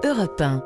Europe 1.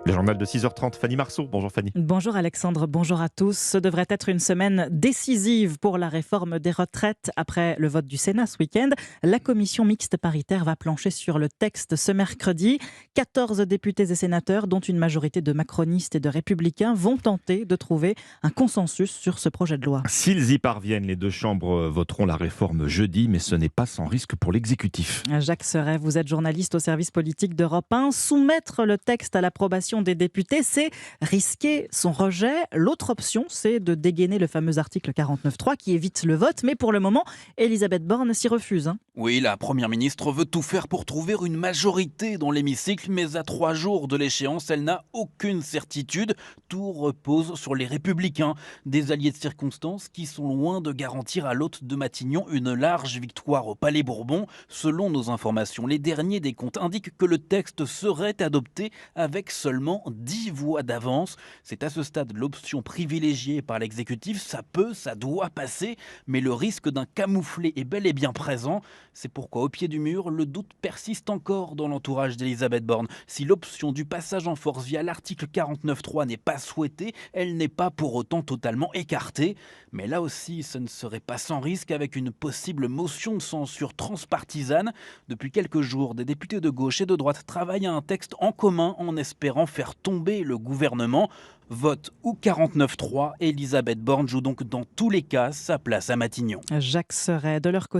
Le journal de 6h30, Fanny Marceau. Bonjour Fanny. Bonjour Alexandre, bonjour à tous. Ce devrait être une semaine décisive pour la réforme des retraites. Après le vote du Sénat ce week-end, la commission mixte paritaire va plancher sur le texte ce mercredi. 14 députés et sénateurs, dont une majorité de macronistes et de républicains, vont tenter de trouver un consensus sur ce projet de loi. S'ils y parviennent, les deux chambres voteront la réforme jeudi, mais ce n'est pas sans risque pour l'exécutif. Jacques Serret, vous êtes journaliste au service politique d'Europe 1. Soumettre le texte à l'approbation des députés, c'est risquer son rejet. L'autre option, c'est de dégainer le fameux article 49.3 qui évite le vote. Mais pour le moment, Elisabeth Borne s'y refuse. Oui, la Première ministre veut tout faire pour trouver une majorité dans l'hémicycle, mais à 3 jours de l'échéance, elle n'a aucune certitude. Tout repose sur les Républicains, des alliés de circonstance qui sont loin de garantir à l'hôte de Matignon une large victoire au Palais Bourbon. Selon nos informations, les derniers décomptes indiquent que le texte serait adopté avec seulement 10 voix d'avance. C'est à ce stade l'option privilégiée par l'exécutif. Ça doit passer, mais le risque d'un camouflet est bel et bien présent. C'est pourquoi, au pied du mur, le doute persiste encore dans l'entourage d'Elisabeth Borne. Si l'option du passage en force via l'article 49.3 n'est pas souhaitée, elle n'est pas pour autant totalement écartée. Mais là aussi, ce ne serait pas sans risque avec une possible motion de censure transpartisane. Depuis quelques jours, des députés de gauche et de droite travaillent à un texte en commun en espérant faire tomber le gouvernement. Vote ou 49.3, Elisabeth Borne joue donc dans tous les cas sa place à Matignon. Jacques Serret, de leur côté.